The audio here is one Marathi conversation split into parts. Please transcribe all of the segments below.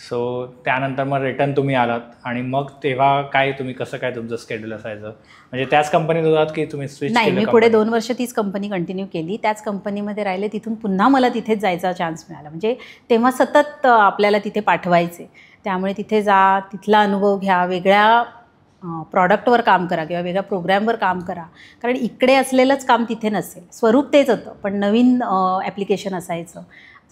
सो त्यानंतर मग रिटर्न तुम्ही आलात आणि मग तेव्हा काय तुम्ही कसं काय तुमचं शेड्यूल असायचं, म्हणजे त्याच कंपनीत होतात की तुम्ही स्विच नाही, मी पुढे 2 वर्ष तीच कंपनी कंटिन्यू केली, त्याच कंपनीमध्ये राहिले. तिथून पुन्हा मला तिथेच जायचा चान्स मिळाला. म्हणजे तेव्हा सतत आपल्याला तिथे पाठवायचे, त्यामुळे तिथे जा, तिथला अनुभव घ्या, वेगळ्या प्रॉडक्टवर काम करा किंवा वेगळ्या प्रोग्रॅमवर काम करा. कारण इकडे असलेलंच काम तिथे नसेल, स्वरूप तेच होतं पण नवीन ॲप्लिकेशन असायचं.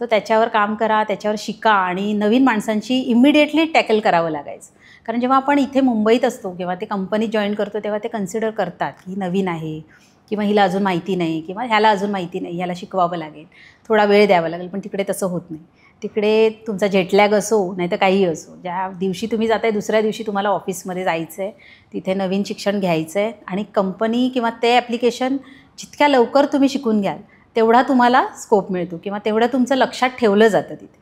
तर त्याच्यावर काम करा, त्याच्यावर शिका आणि नवीन माणसांची इमिडिएटली टॅकल करावं लागायचं. कारण जेव्हा आपण इथे मुंबईत असतो किंवा ते कंपनीत जॉईन करतो तेव्हा ते कन्सिडर करतात की नवीन आहे किंवा हिला अजून माहिती नाही किंवा ह्याला अजून माहिती नाही, ह्याला शिकवावं लागेल, थोडा वेळ द्यावा लागेल. पण तिकडे तसं होत नाही. तिकडे तुमचा जेटलॅग असो नाही तर काहीही असो, ज्या दिवशी तुम्ही जाताय दुसऱ्या दिवशी तुम्हाला ऑफिसमध्ये जायचं आहे, तिथे नवीन शिक्षण घ्यायचं आहे आणि कंपनी किंवा ते ॲप्लिकेशन जितक्या लवकर तुम्ही शिकून घ्याल तेवढा तुम्हाला स्कोप मिळतो किंवा तेवढं तुमचं लक्षात ठेवलं जातं तिथे.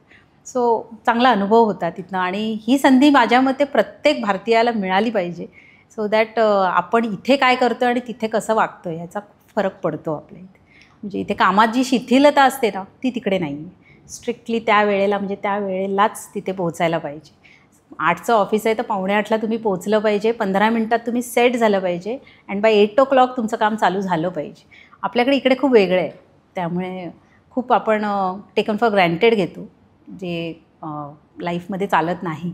सो चांगला अनुभव होता तिथनं आणि ही संधी माझ्या मते प्रत्येक भारतीयाला मिळाली पाहिजे. सो दॅट आपण इथे काय करतो आणि तिथे कसं वागतो याचा फरक पडतो आपल्या इथे. म्हणजे इथे कामात जी शिथिलता असते ना ती तिकडे नाही आहे. स्ट्रिक्टली त्या वेळेला म्हणजे त्या वेळेलाच तिथे पोहोचायला पाहिजे. 8चं ऑफिस आहे तर 7:45ला तुम्ही पोहोचलं पाहिजे, 15 मिनटात तुम्ही सेट झालं पाहिजे अँड बाय 8 o'clock तुमचं काम चालू झालं पाहिजे. आपल्याकडे इकडे खूप वेगळं आहे, त्यामुळे खूप आपण टेकन फॉर ग्रँटेड घेतो, जे लाईफमध्ये चालत नाही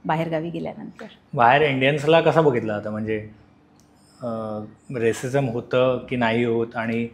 बाहेरगावी गेल्यानंतर. बाहेर इंडियन्सला कसं बघितलं जातं, म्हणजे रेसिझम होतं की नाही होत आणि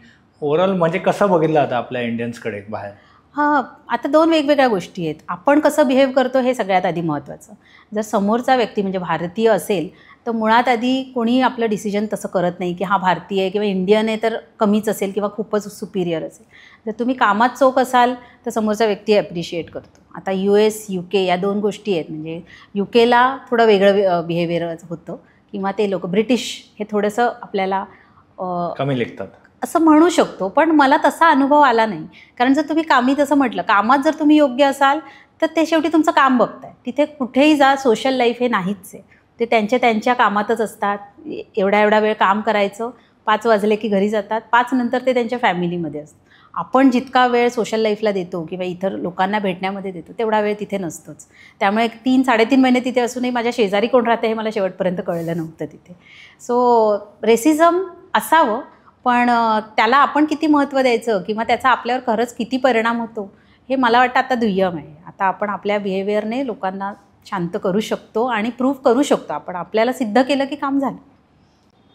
ओव्हरऑल म्हणजे कसं बघितलं जातं आपल्या इंडियन्सकडे बाहेर? हां, आता 2 वेगवेगळ्या गोष्टी आहेत. आपण कसं बिहेव करतो हे सगळ्यात आधी महत्त्वाचं. जर समोरचा व्यक्ती म्हणजे भारतीय असेल तर मुळात आधी कोणी आपलं डिसिजन तसं करत नाही की हा भारतीय आहे किंवा इंडियन आहे तर कमीच असेल किंवा खूपच सुपिरियर असेल. जर तुम्ही कामात चोख असाल तर समोरचा व्यक्ती ॲप्रिशिएट करतो. आता US, UK या 2 गोष्टी आहेत. म्हणजे UKला थोडं वेगळं बिहेवियर होतं किंवा ते लोक ब्रिटिश हे थोडंसं आपल्याला कमी लेखतात असं म्हणू शकतो. पण मला तसा अनुभव आला नाही. कारण जर तुम्ही कामी तसं म्हटलं, कामात जर तुम्ही योग्य असाल तर ते शेवटी तुमचं काम बघताय. तिथे कुठेही जा, सोशल लाईफ हे नाहीच आहे. ते त्यांच्या कामातच असतात. एवढा वेळ काम करायचं, 5 वाजले की घरी जातात, 5 नंतर ते त्यांच्या फॅमिलीमध्ये असतात. आपण जितका वेळ सोशल लाईफला देतो किंवा इतर लोकांना भेटण्यामध्ये देतो तेवढा वेळ तिथे नसतोच. त्यामुळे 3-3.5 महिने तिथे असूनही माझ्या शेजारी कोण राहते हे मला शेवटपर्यंत कळलं नव्हतं तिथे. सो रेसिझम असावं, पण त्याला आपण किती महत्त्व द्यायचं किंवा त्याचा आपल्यावर खरंच किती परिणाम होतो हे मला वाटतं आता दुय्यम आहे. आता आपण आपल्या बिहेवियरने लोकांना शांत करू शकतो आणि प्रूव्ह करू शकतो. आपण आपल्याला सिद्ध केलं की काम झालं.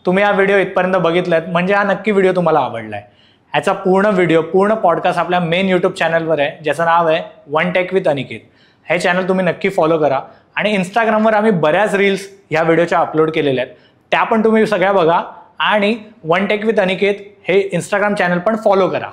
तुम्ही हा व्हिडिओ इथपर्यंत बघितलात म्हणजे हा नक्की व्हिडिओ तुम्हाला आवडला आहे. ह्याचा पूर्ण व्हिडिओ, पूर्ण पॉडकास्ट आपल्या मेन यूट्यूब चॅनलवर आहे, ज्याचं नाव आहे वन टेक विथ अनिकेत. हे चॅनल तुम्ही नक्की फॉलो करा आणि इंस्टाग्रामवर आम्ही बऱ्याच रील्स ह्या व्हिडिओच्या अपलोड केलेल्या आहेत, त्या पण तुम्ही सगळ्या बघा आणि वन टेक विथ अनिकेत हे इंस्टाग्राम चॅनल पण फॉलो करा.